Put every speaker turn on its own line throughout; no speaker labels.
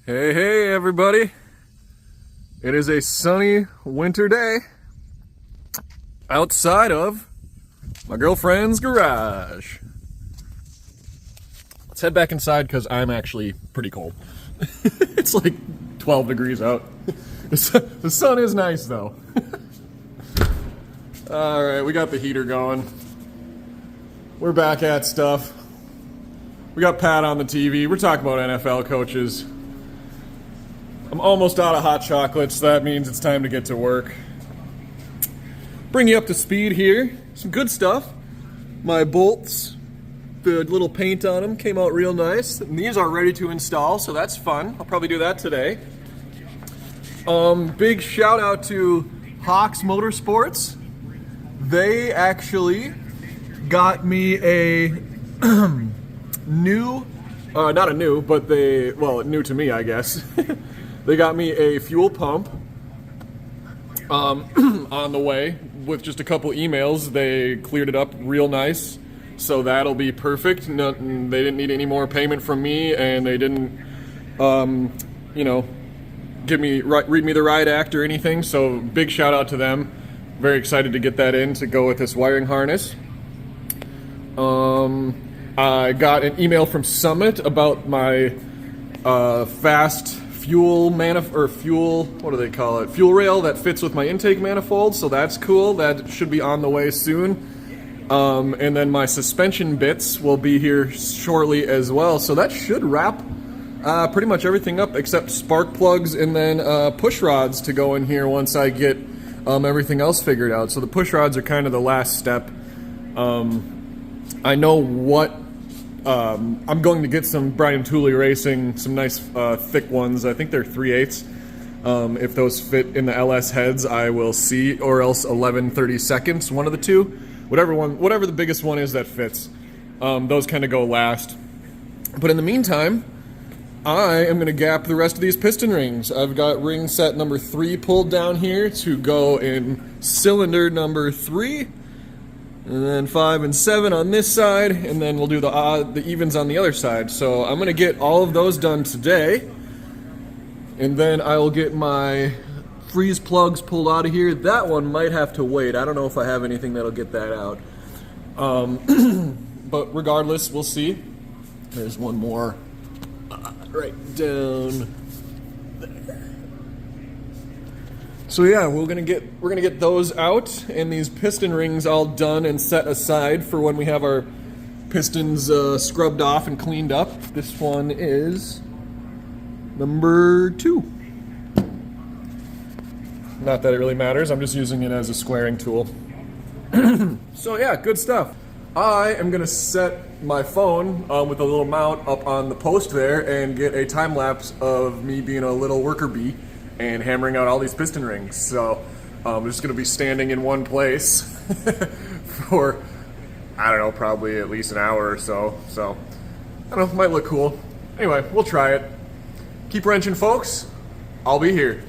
Hey, hey, everybody. It is a sunny winter day outside of my girlfriend's garage. Let's head back inside because I'm actually pretty cold. It's like 12 degrees out. The sun is nice though. All right, we got the heater going. We're back at stuff. We got Pat on the TV. We're talking about NFL coaches. I'm almost out of hot chocolate, so that means it's time to get to work. Bring you up to speed here. Some good stuff. My bolts, the little paint on them came out real nice. And these are ready to install, so that's fun. I'll probably do that today. Big shout out to Hawks Motorsports. They actually got me a new, not a new, but new to me, I guess. They got me a fuel pump on the way with just a couple emails. They cleared it up real nice, so that'll be perfect. No, they didn't need any more payment from me, and they didn't, read me the riot act or anything. So big shout out to them. Very excited to get that in to go with this wiring harness. I got an email from Summit about my fast fuel what do they call it? Fuel rail that fits with my intake manifold, so that's cool. That should be on the way soon. And then my suspension bits will be here shortly as well. So that should wrap pretty much everything up except spark plugs and then push rods to go in here once I get everything else figured out. So the push rods are kind of the last step. I know what I'm going to get some Brian Tooley Racing, some nice thick ones. I think they're 3/8. If those fit in the LS heads, I will see, or else 11/32, one of the two. Whatever the biggest one is that fits. Those kind of go last. But in the meantime, I am going to gap the rest of these piston rings. I've got ring set number 3 pulled down here to go in cylinder number 3. And then 5 and 7 on this side, and then we'll do the evens on the other side. So I'm going to get all of those done today, and then I will get my freeze plugs pulled out of here. That one might have to wait. I don't know if I have anything that'll get that out. But regardless, we'll see. There's one more right down there. So yeah, we're gonna get those out and these piston rings all done and set aside for when we have our pistons scrubbed off and cleaned up. This one is number 2. Not that it really matters, I'm just using it as a squaring tool. So yeah, good stuff. I am gonna set my phone with a little mount up on the post there and get a time lapse of me being a little worker bee and hammering out all these piston rings. So I'm just gonna be standing in one place for, I don't know, probably at least an hour or so. So, I don't know, might look cool. Anyway, we'll try it. Keep wrenching, folks. I'll be here.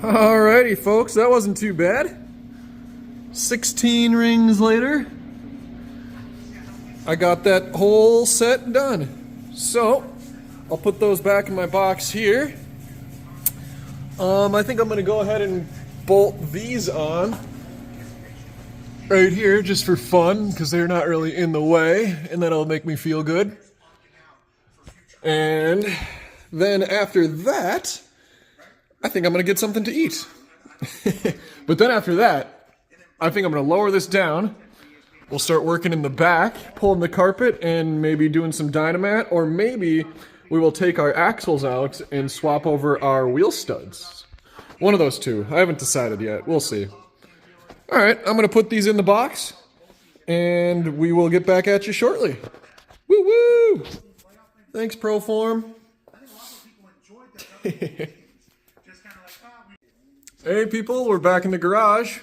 Alrighty, folks, that wasn't too bad. 16 rings later, I got that whole set done. So, I'll put those back in my box here. I think I'm going to go ahead and bolt these on right here just for fun, because they're not really in the way, and that'll make me feel good. And then after that, I think I'm going to get something to eat. But then after that, I think I'm going to lower this down. We'll start working in the back, pulling the carpet, and maybe doing some Dynamat, or maybe we will take our axles out and swap over our wheel studs. One of those two. I haven't decided yet. We'll see. Alright, I'm going to put these in the box, and we will get back at you shortly. Woo woo! Thanks, Proform. Hey people, we're back in the garage.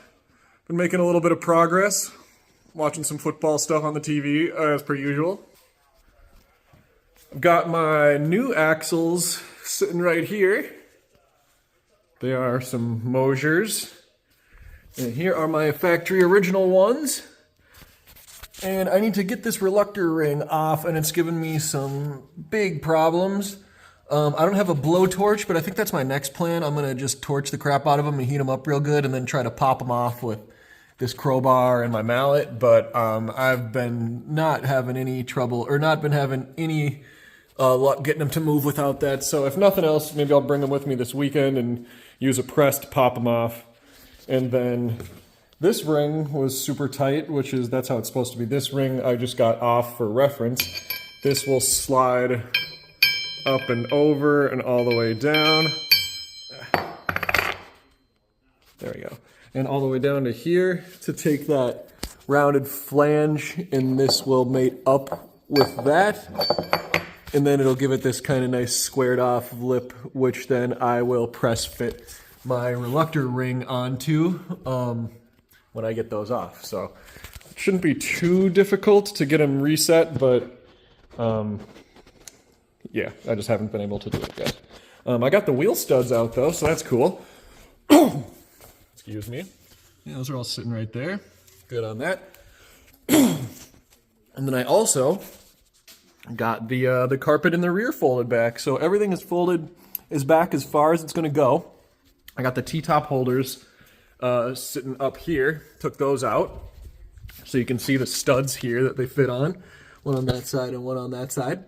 Been making a little bit of progress. Watching some football stuff on the TV, as per usual. I've got my new axles sitting right here. They are some Mosers. And here are my factory original ones. And I need to get this reluctor ring off, and it's given me some big problems. I don't have a blowtorch, but I think that's my next plan. I'm going to just torch the crap out of them and heat them up real good, and then try to pop them off with this crowbar and my mallet. But I've been not having any trouble, or not been having any luck getting them to move without that. So if nothing else, maybe I'll bring them with me this weekend and use a press to pop them off. And then this ring was super tight, that's how it's supposed to be. This ring I just got off for reference. This will slide up and over and all the way down. There we go. And all the way down to here to take that rounded flange, and this will mate up with that. And then it'll give it this kind of nice squared off lip, which then I will press fit my reluctor ring onto when I get those off. So it shouldn't be too difficult to get them reset, but yeah, I just haven't been able to do it yet. I got the wheel studs out though, so that's cool. Excuse me. Yeah, those are all sitting right there. Good on that. And then I also got the carpet in the rear folded back. So everything is back as far as it's going to go. I got the T-top holders sitting up here. Took those out. So you can see the studs here that they fit on. One on that side and one on that side.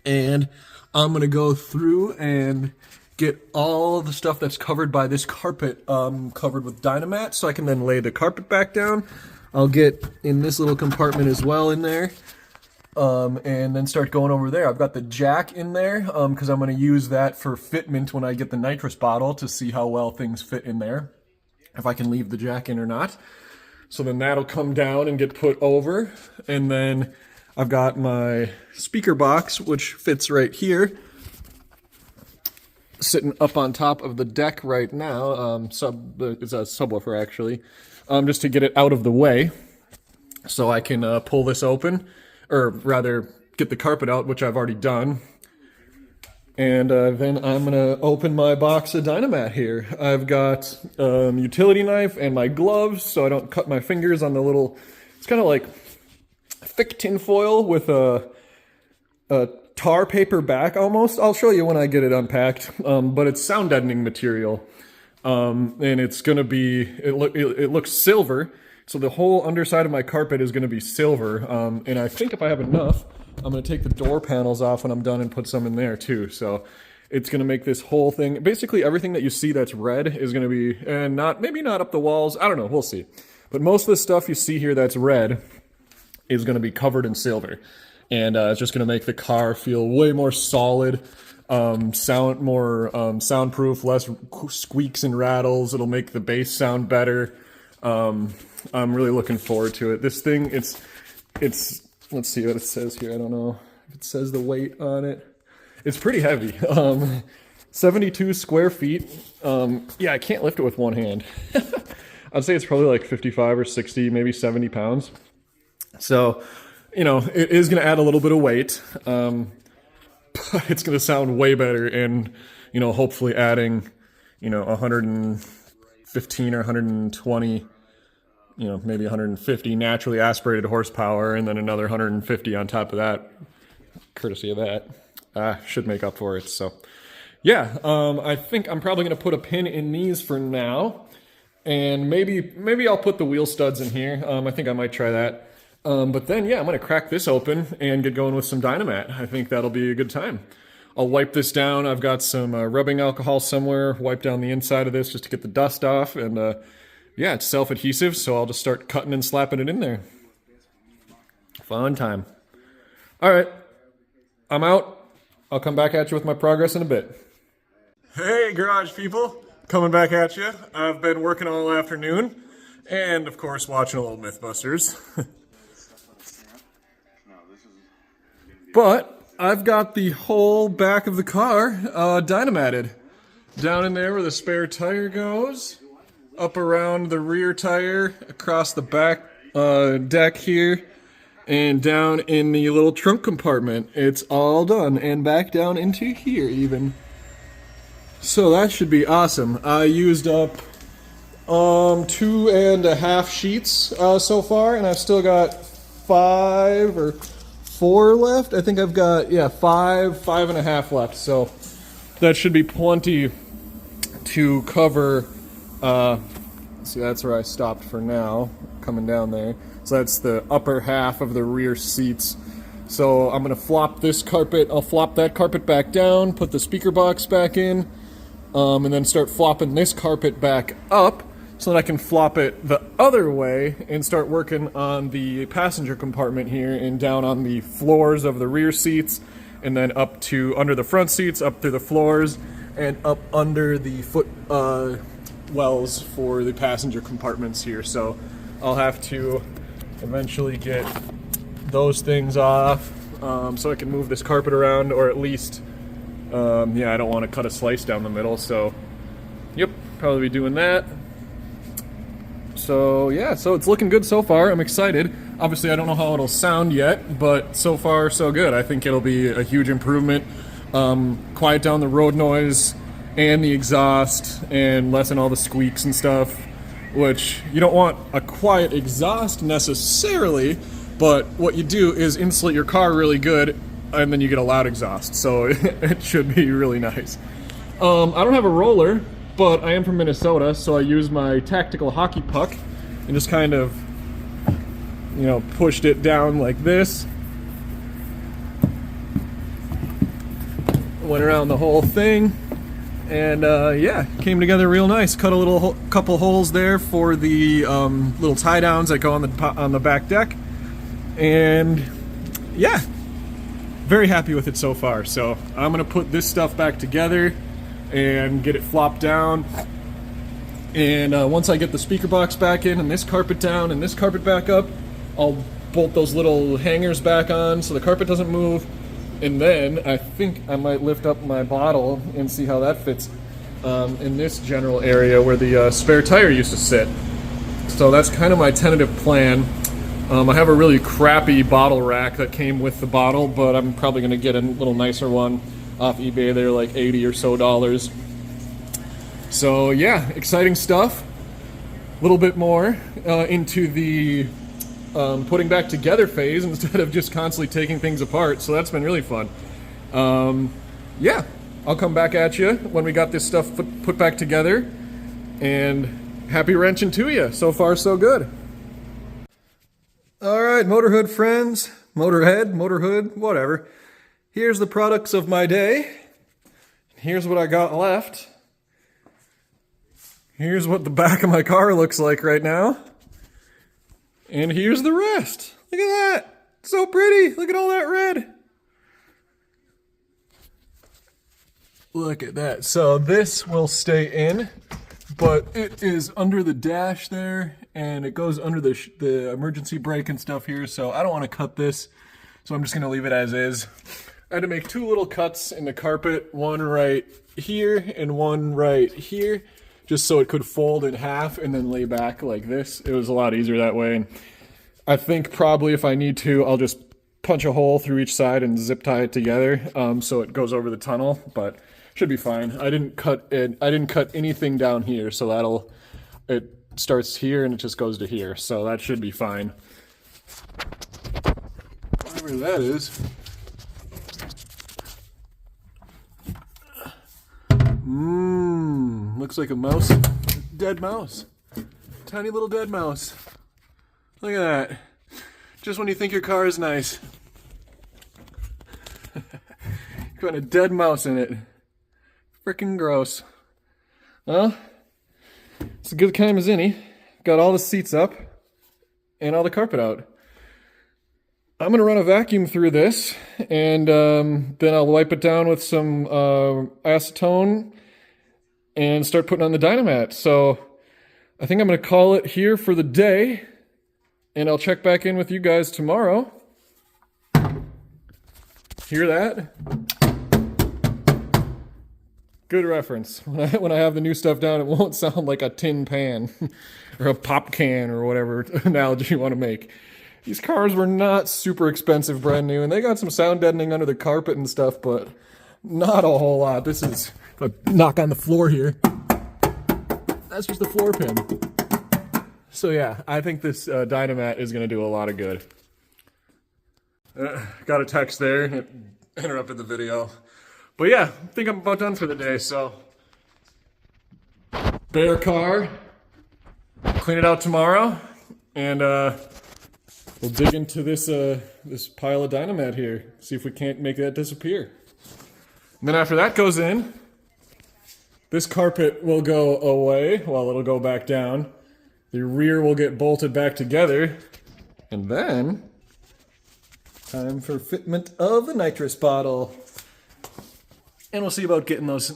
And I'm going to go through and get all the stuff that's covered by this carpet covered with Dynamat, so I can then lay the carpet back down. I'll get in this little compartment as well in there, and then start going over there. I've got the jack in there because I'm going to use that for fitment when I get the nitrous bottle to see how well things fit in there, if I can leave the jack in or not. So then that'll come down and get put over, and then I've got my speaker box, which fits right here, sitting up on top of the deck right now. It's a subwoofer actually, just to get it out of the way, so I can pull this open, or rather get the carpet out, which I've already done. And then I'm gonna open my box of Dynamat here. I've got utility knife and my gloves, so I don't cut my fingers on the little. It's kind of like thick tin foil with a tar paper back almost. I'll show you when I get it unpacked, but it's sound deadening material, and it's gonna be, it looks silver, so the whole underside of my carpet is gonna be silver, and I think if I have enough, I'm gonna take the door panels off when I'm done and put some in there too. So it's gonna make this whole thing, basically everything that you see that's red is gonna be, and maybe not up the walls, I don't know, we'll see. But most of the stuff you see here that's red is gonna be covered in silver. And it's just going to make the car feel way more solid, soundproof, less squeaks and rattles. It'll make the bass sound better. I'm really looking forward to it. This thing, it's. Let's see what it says here. I don't know if it says the weight on it. It's pretty heavy. 72 square feet. Yeah, I can't lift it with one hand. I'd say it's probably like 55 or 60, maybe 70 pounds. So, you know, it is going to add a little bit of weight, but it's going to sound way better, and, you know, hopefully adding, you know, 115 or 120, you know, maybe 150 naturally aspirated horsepower, and then another 150 on top of that, courtesy of that. Should make up for it. So yeah, I think I'm probably going to put a pin in these for now, and maybe I'll put the wheel studs in here. I think I might try that. But then, yeah, I'm going to crack this open and get going with some Dynamat. I think that'll be a good time. I'll wipe this down. I've got some rubbing alcohol somewhere. Wipe down the inside of this just to get the dust off. And yeah, it's self-adhesive, so I'll just start cutting and slapping it in there. Fun time. All right, I'm out. I'll come back at you with my progress in a bit. Hey, garage people. Coming back at you. I've been working all afternoon. And, of course, watching a little Mythbusters. But I've got the whole back of the car Dynamated. Down in there where the spare tire goes, up around the rear tire, across the back deck here, and down in the little trunk compartment. It's all done, and back down into here even. So that should be awesome. I used up 2.5 sheets so far, and I've still got 5 or 4 left. I think I've got, yeah, 5.5 left. So that should be plenty to cover. See, that's where I stopped for now, coming down there. So that's the upper half of the rear seats. So I'm gonna flop this carpet. I'll flop that carpet back down, put the speaker box back in, and then start flopping this carpet back up, so that I can flop it the other way and start working on the passenger compartment here and down on the floors of the rear seats, and then up to under the front seats, up through the floors, and up under the foot wells for the passenger compartments here. So I'll have to eventually get those things off so I can move this carpet around, or at least, yeah, I don't want to cut a slice down the middle, so yep, probably be doing that. So yeah, so it's looking good so far. I'm excited. Obviously, I don't know how it'll sound yet, but so far so good. I think it'll be a huge improvement. Quiet down the road noise and the exhaust, and lessen all the squeaks and stuff, which you don't want a quiet exhaust necessarily, but what you do is insulate your car really good, and then you get a loud exhaust, so it should be really nice. I don't have a roller, but I am from Minnesota, so I used my tactical hockey puck and just kind of, you know, pushed it down like this. Went around the whole thing, and yeah, came together real nice. Cut a couple holes there for the little tie downs that go on the back deck, and yeah, very happy with it so far. So I'm gonna put this stuff back together and get it flopped down, and once I get the speaker box back in and this carpet down and this carpet back up, I'll bolt those little hangers back on so the carpet doesn't move, and then I think I might lift up my bottle and see how that fits in this general area where the spare tire used to sit. So that's kind of my tentative plan. I have a really crappy bottle rack that came with the bottle, but I'm probably going to get a little nicer one off eBay. They're like $80 or so. So yeah, exciting stuff. A little bit more into the putting back together phase instead of just constantly taking things apart. So that's been really fun. Yeah, I'll come back at you when we got this stuff put back together. And happy wrenching to you. So far, so good. All right, Motorhood friends, Motorhead, Motorhood, whatever. Here's the products of my day. Here's what I got left. Here's what the back of my car looks like right now. And here's the rest. Look at that. So pretty. Look at all that red. Look at that. So this will stay in, but it is under the dash there, and it goes under the emergency brake and stuff here, so I don't want to cut this, so I'm just going to leave it as is. I had to make 2 little cuts in the carpet, one right here and one right here, just so it could fold in half and then lay back like this. It was a lot easier that way. And I think probably if I need to, I'll just punch a hole through each side and zip tie it together so it goes over the tunnel, but Should be fine. I didn't cut anything down here, so it starts here and it just goes to here, so that should be fine. Whatever that is. Looks like a mouse. Dead mouse. Tiny little dead mouse. Look at that. Just when you think your car is nice. Got a dead mouse in it. Frickin' gross. Well, it's a good time as any. Got all the seats up and all the carpet out. I'm gonna run a vacuum through this, and then I'll wipe it down with some acetone and start putting on the Dynamat. So I think I'm gonna call it here for the day, and I'll check back in with you guys tomorrow. Hear that? Good reference. When I have the new stuff down, it won't sound like a tin pan or a pop can or whatever analogy you want to make. These cars were not super expensive brand new, and they got some sound deadening under the carpet and stuff, but not a whole lot. This is a knock on the floor here. That's just the floor pin. So yeah, I think this Dynamat is going to do a lot of good. Got a text there. It interrupted the video. But yeah, I think I'm about done for the day, so. Bare car. Clean it out tomorrow. And we'll dig into this this pile of Dynamat here. See if we can't make that disappear. And then after that goes in, this carpet will go away. Well, it'll go back down. The rear will get bolted back together. And then, time for fitment of the nitrous bottle. And we'll see about getting those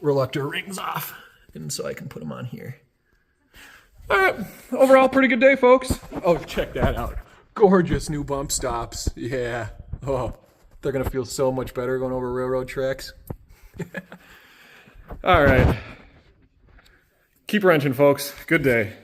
reluctor rings off. And so I can put them on here. Alright, overall pretty good day, folks. Oh, check that out. Gorgeous new bump stops. Yeah. Oh, they're going to feel so much better going over railroad tracks. Alright. Keep wrenching, folks. Good day.